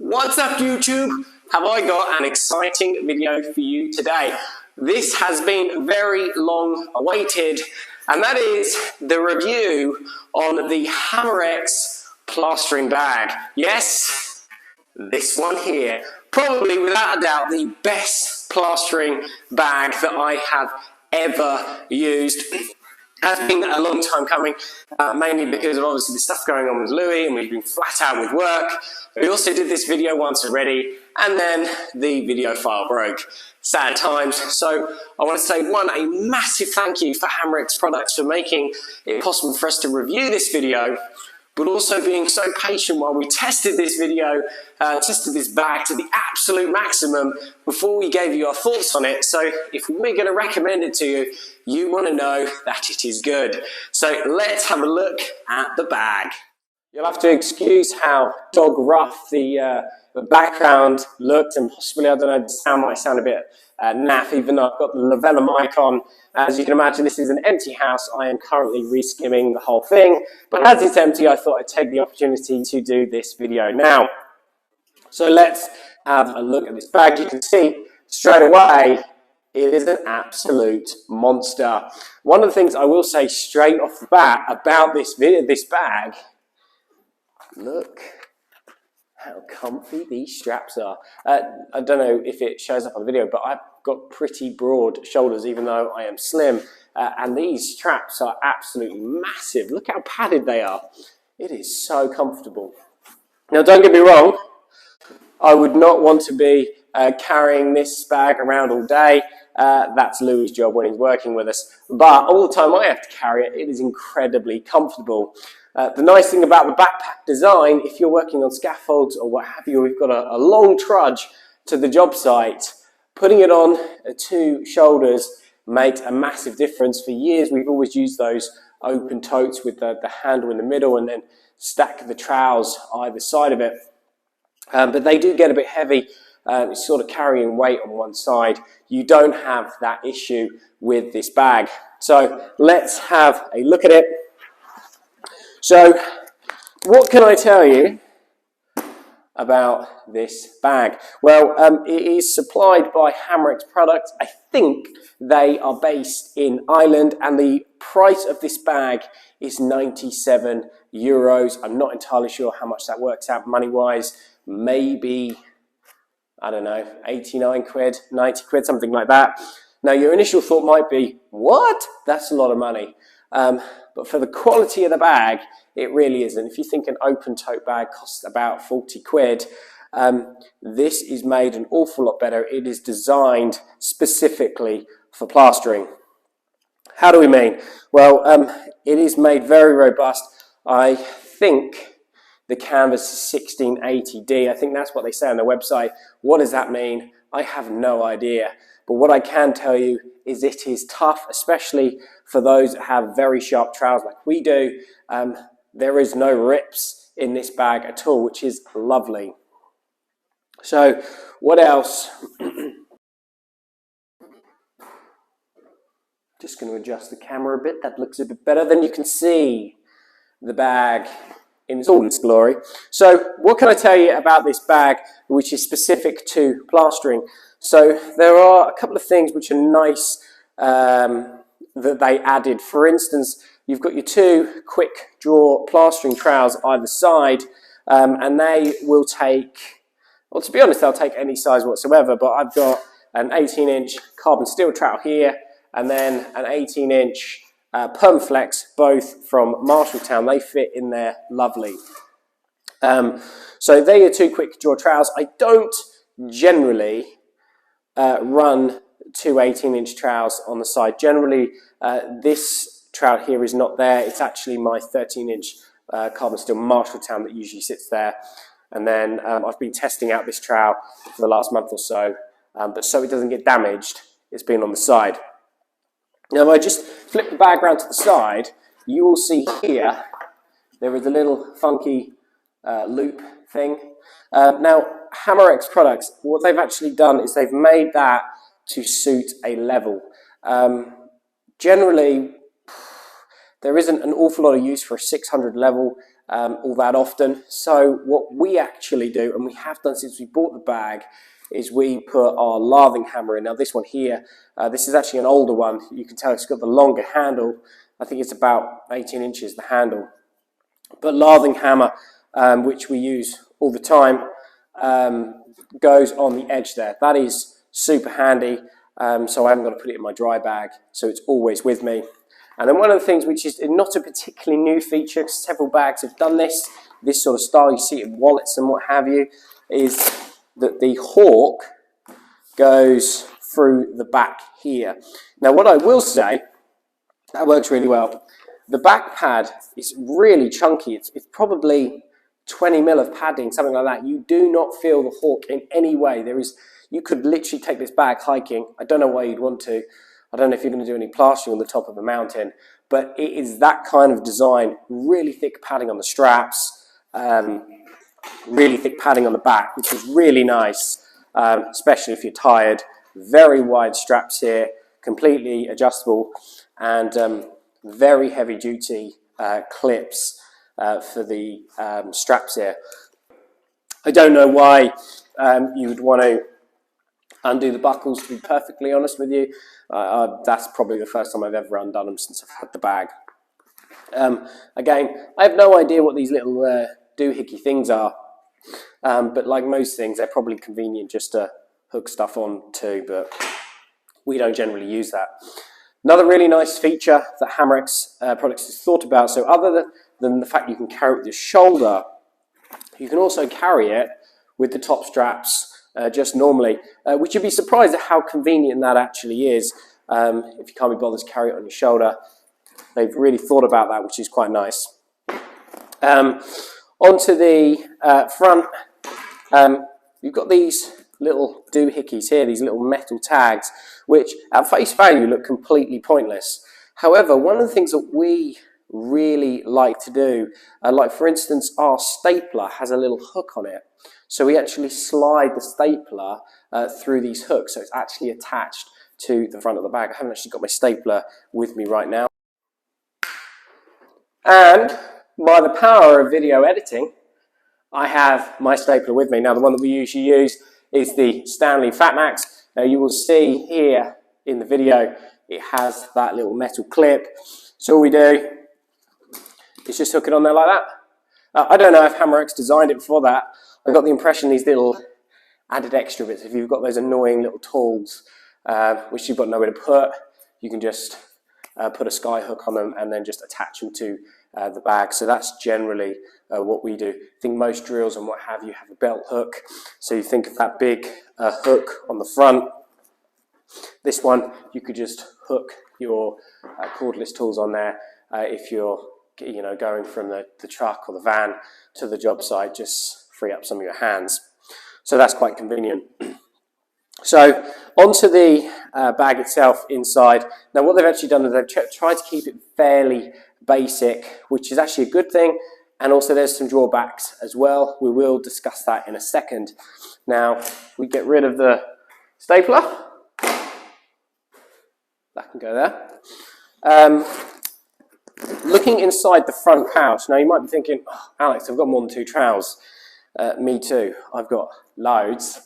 What's up YouTube? Have I got an exciting video for you today? This has been very long awaited, and that is the review on the Hammerex Plastering Bag. Yes, this one here. Probably without a doubt the best plastering bag that I have ever used. Has been a long time coming, mainly because of obviously the stuff going on with Louis, and we've been flat out with work. We also did this video once already, and then the video file broke. Sad times. So I want to say, a massive thank you for Hammerex Products for making it possible for us to review this video, but also being so patient while we tested this video, tested this bag to the absolute maximum before we gave you our thoughts on it. So if we're going to recommend it to you, you want to know that it is good. So let's have a look at the bag. You'll have to excuse how dog rough the background looked, and possibly, I don't know, the sound might sound a bit naff, even though I've got the lavella mic on. As you can imagine, this is an empty house. I am currently reskimming the whole thing, but as it's empty, I thought I'd take the opportunity to do this video now. So let's have a look at this bag. You can see straight away, it is an absolute monster. One of the things I will say straight off the bat about this bag, look how comfy these straps are. I don't know if it shows up on the video, but I've got pretty broad shoulders, even though I am slim. And these straps are absolutely massive. Look how padded they are. It is so comfortable. Now, don't get me wrong. I would not want to be carrying this bag around all day. That's Louis' job when he's working with us. But all the time I have to carry it, it is incredibly comfortable. The nice thing about the backpack design, if you're working on scaffolds or what have you, we've got a long trudge to the job site, putting it on two shoulders makes a massive difference. For years, we've always used those open totes with the handle in the middle and then stack the trowels either side of it. But they do get a bit heavy. It's sort of carrying weight on one side. You don't have that issue with this bag. So let's have a look at it. So what can I tell you about this bag? Well, it is supplied by Hammerex Products. I think they are based in Ireland, and the price of this bag is €97. I'm not entirely sure how much that works out money-wise. Maybe, I don't know, 89 quid, 90 quid, something like that. Now, your initial thought might be, what? That's a lot of money. But for the quality of the bag, it really isn't. If you think an open tote bag costs about 40 quid, this is made an awful lot better. It is designed specifically for plastering. How do we mean? Well, it is made very robust. I think the canvas is 1680D. I think that's what they say on their website. What does that mean? I have no idea. But what I can tell you is it is tough, especially for those that have very sharp trowels like we do. There is no rips in this bag at all, which is lovely. So what else? Just going to adjust the camera a bit. That looks a bit better. Then you can see the bag in all its glory. So what can I tell you about this bag which is specific to plastering? So there are a couple of things which are nice that they added. For instance, you've got your two quick draw plastering trowels either side, and they will take, well, to be honest, they'll take any size whatsoever, but I've got an 18-inch carbon steel trowel here, and then an 18-inch Permaflex, both from Marshalltown. They fit in there lovely. So they're your two quick draw trowels. I don't generally run two 18-inch trowels on the side. Generally, this trowel here is not there. It's actually my 13-inch carbon steel Marshalltown that usually sits there. And then I've been testing out this trowel for the last month or so, but so it doesn't get damaged, it's been on the side. Now, if I just flip the bag around to the side, you will see here there is a little funky loop thing. Now, Hammerex Products, what they've actually done is they've made that to suit a level. Generally, there isn't an awful lot of use for a 600 level. all that often. So what we actually do, and we have done since we bought the bag, is we put our lathing hammer in. Now this one here, this is actually an older one. You can tell it's got the longer handle. I think it's about 18 inches, the handle. But lathing hammer, which we use all the time, goes on the edge there. That is super handy, so I haven't got to put it in my dry bag, so it's always with me. And then one of the things which is not a particularly new feature, because several bags have done this sort of style, you see it in wallets and what have you, is that the hawk goes through the back here. Now what I will say, that works really well. The back pad is really chunky. It's probably 20 mil of padding, something like that. You do not feel the hawk in any way. You could literally take this bag hiking. I don't know why you'd want to. I don't know if you're going to do any plastering on the top of a mountain, but it is that kind of design. Really thick padding on the straps, really thick padding on the back, which is really nice, especially if you're tired. Very wide straps here, completely adjustable, and very heavy duty clips for the straps here. I don't know why you would want to undo the buckles, to be perfectly honest with you. That's probably the first time I've ever undone them since I've had the bag. Again, I have no idea what these little doohickey things are, but like most things, they're probably convenient just to hook stuff on to, but we don't generally use that. Another really nice feature that Hammerex products has thought about, so other than the fact you can carry it with your shoulder, you can also carry it with the top straps just normally, which you'd be surprised at how convenient that actually is. If you can't be bothered to carry it on your shoulder, they've really thought about that, which is quite nice. Onto the front, you've got these little doohickeys here, these little metal tags, which at face value look completely pointless. However, one of the things that we really like to do, like for instance, our stapler has a little hook on it. So we actually slide the stapler through these hooks, so it's actually attached to the front of the bag. I haven't actually got my stapler with me right now. And by the power of video editing, I have my stapler with me. Now the one that we usually use is the Stanley Fatmax. Now you will see here in the video, it has that little metal clip. So all we do is just hook it on there like that. I don't know if Hammerex designed it for that. I got the impression these little added extra bits, if you've got those annoying little tools which you've got nowhere to put, you can just put a sky hook on them and then just attach them to the bag. So that's generally what we do. I think most drills and what have you have a belt hook. So you think of that big hook on the front. This one, you could just hook your cordless tools on there if you're going from the truck or the van to the job site, just free up some of your hands. So that's quite convenient. So onto the bag itself inside. Now what they've actually done is they've tried to keep it fairly basic, which is actually a good thing, and also there's some drawbacks as well. We will discuss that in a second. Now we get rid of the stapler. That can go there. Looking inside the front pouch, now you might be thinking, oh, Alex, I've got more than 2 trowels. Me too, I've got loads.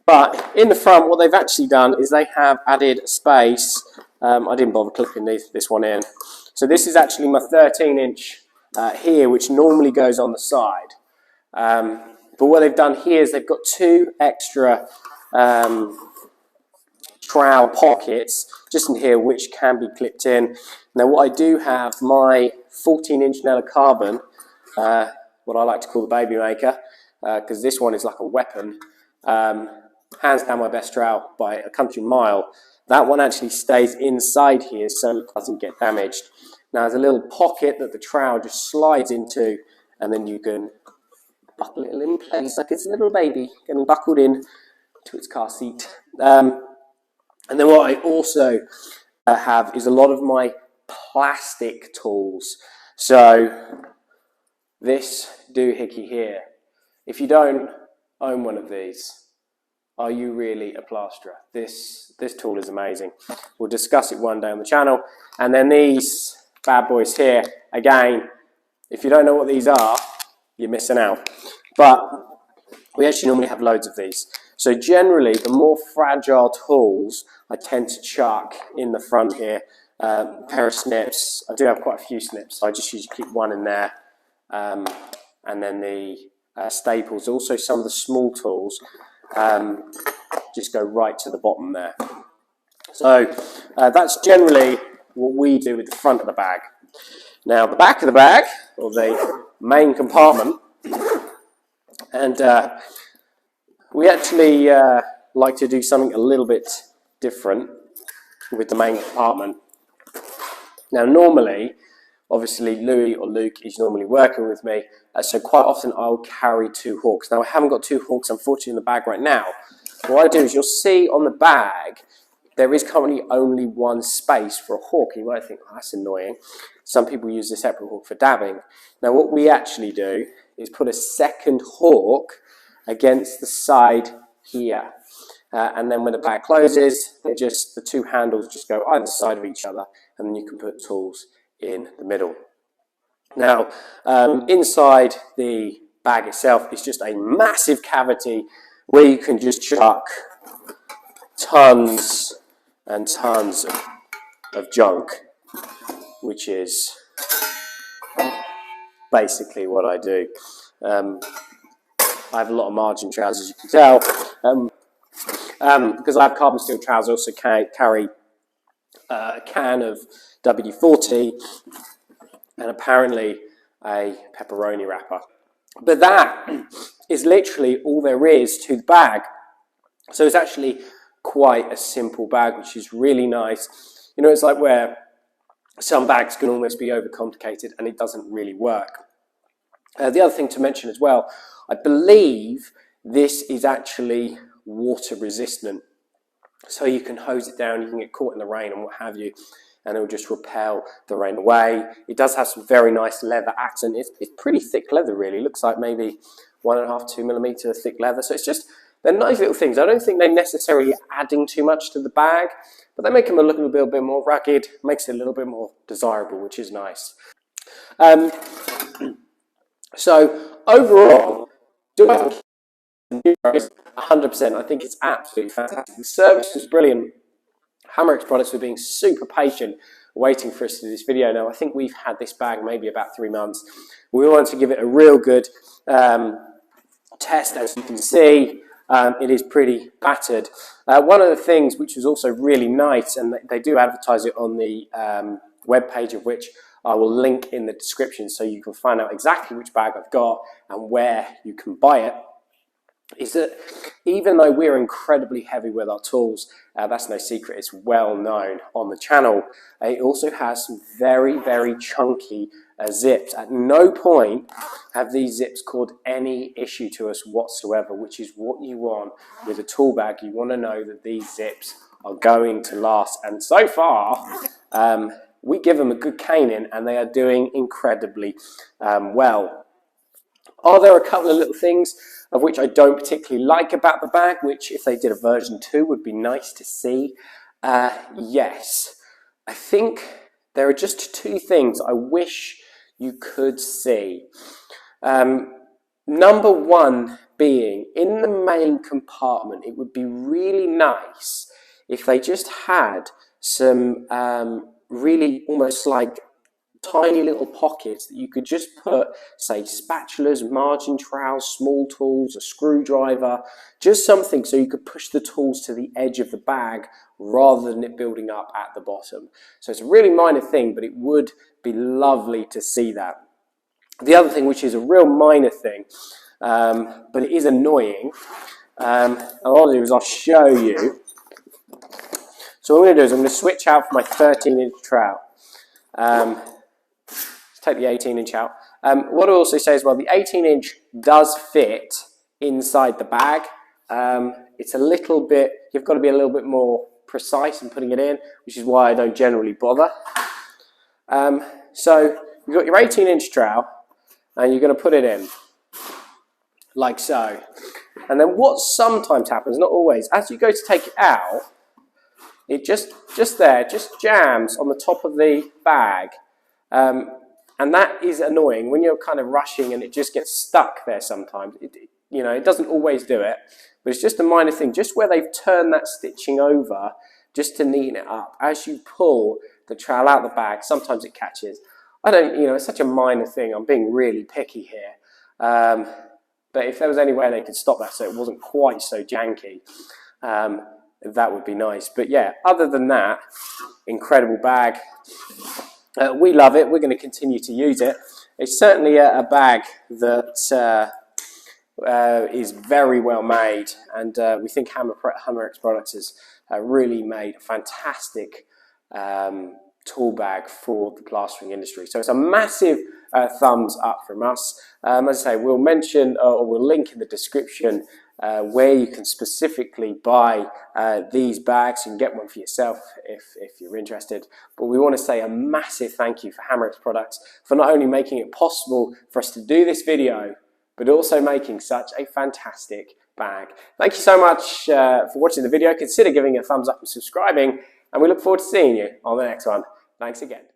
But in the front, what they've actually done is they have added space. I didn't bother clipping this one in. So this is actually my 13-inch here, which normally goes on the side. But what they've done here is they've got 2 extra trowel pockets just in here, which can be clipped in. Now what I do have, my 14-inch Nella Carbon, what I like to call the baby maker, because this one is like a weapon, hands down my best trowel by a country mile. That one actually stays inside here so it doesn't get damaged. Now there's a little pocket that the trowel just slides into, and then you can buckle it in place like it's a little baby getting buckled in to its car seat. And then what I also have is a lot of my plastic tools. So this doohickey here, if you don't own one of these, are you really a plasterer? This tool is amazing. We'll discuss it one day on the channel. And then these bad boys here, again, If you don't know what these are, you're missing out. But we actually normally have loads of these. So generally, the more fragile tools I tend to chuck in the front here. Pair of snips. I do have quite a few snips, so I just usually keep one in there. And then the staples, also some of the small tools, just go right to the bottom there. So that's generally what we do with the front of the bag. Now the back of the bag, or the main compartment, and we actually like to do something a little bit different with the main compartment. Now normally, obviously Louis or Luke is normally working with me, so quite often I'll carry 2 hooks. Now I haven't got 2 hooks unfortunately in the bag right now. What I do is you'll see on the bag there is currently only one space for a hook. You might think, oh, that's annoying. Some people use a separate hook for dabbing. Now what we actually do is put a second hook against the side here. And then when the bag closes, the 2 handles just go either side of each other, and then you can put tools in the middle. Now, inside the bag itself is just a massive cavity where you can just chuck tons and tons of junk, which is basically what I do. I have a lot of margin trousers, as you can tell. Because I have carbon steel trousers, I also carry a can of WD-40 and apparently a pepperoni wrapper. But that is literally all there is to the bag. So it's actually quite a simple bag, which is really nice. You know, it's like where some bags can almost be overcomplicated and it doesn't really work. The other thing to mention as well, I believe this is actually water resistant, so you can hose it down, you can get caught in the rain and what have you, and it will just repel the rain away. It does have some very nice leather accent. It's pretty thick leather really, it looks like maybe 1.5 to 2 millimeter thick leather, so it's just, they're nice little things. I don't think they're necessarily adding too much to the bag, but they make them look a little bit more rugged, makes it a little bit more desirable, which is nice. So overall, do I 100%. I think it's absolutely fantastic. The service was brilliant. Hammerex products were being super patient, waiting for us to do this video. Now, I think we've had this bag maybe about 3 months. We want to give it a real good test. As you can see, it is pretty battered. One of the things which was also really nice, and they do advertise it on the web page, of which I will link in the description so you can find out exactly which bag I've got and where you can buy it, is that even though we're incredibly heavy with our tools, that's no secret, it's well known on the channel, it also has some very, very chunky zips. At no point have these zips caused any issue to us whatsoever, which is what you want with a tool bag. You want to know that these zips are going to last, and so far we give them a good caning and they are doing incredibly well. Are there a couple of little things of which I don't particularly like about the bag, which if they did a version 2 would be nice to see? Yes. I think there are just 2 things I wish you could see. Number 1 being, in the main compartment, it would be really nice if they just had some really almost like tiny little pockets that you could just put, say, spatulas, margin trowels, small tools, a screwdriver, just something so you could push the tools to the edge of the bag rather than it building up at the bottom. So it's a really minor thing, but it would be lovely to see that. The other thing, which is a real minor thing, but it is annoying, and what I'll do is I'll show you. So what I'm going to do is I'm going to switch out for my 13-inch trowel. Let's take the 18-inch out. What I also say is, well, the 18-inch does fit inside the bag. It's a little bit, you've got to be a little bit more precise in putting it in, which is why I don't generally bother. So you've got your 18-inch trowel, and you're going to put it in, like so. And then what sometimes happens, not always, as you go to take it out, it just jams on the top of the bag. And And that is annoying when you're kind of rushing and it just gets stuck there sometimes. You know, it doesn't always do it, but it's just a minor thing. Just where they've turned that stitching over, just to neaten it up. As you pull the trowel out of the bag, sometimes it catches. I don't, you know, it's such a minor thing. I'm being really picky here. But if there was any way they could stop that so it wasn't quite so janky, that would be nice. But yeah, other than that, incredible bag. We love it. We're going to continue to use it. It's certainly a bag that is very well made, and we think Hammerex Products has really made a fantastic tool bag for the plastering industry. So it's a massive thumbs up from us. As I say, we'll mention or we'll link in the description where you can specifically buy these bags. You can get one for yourself if you're interested. But we want to say a massive thank you for Hammerex Products for not only making it possible for us to do this video, but also making such a fantastic bag. Thank you so much for watching the video. Consider giving it a thumbs up and subscribing, and we look forward to seeing you on the next one. Thanks again.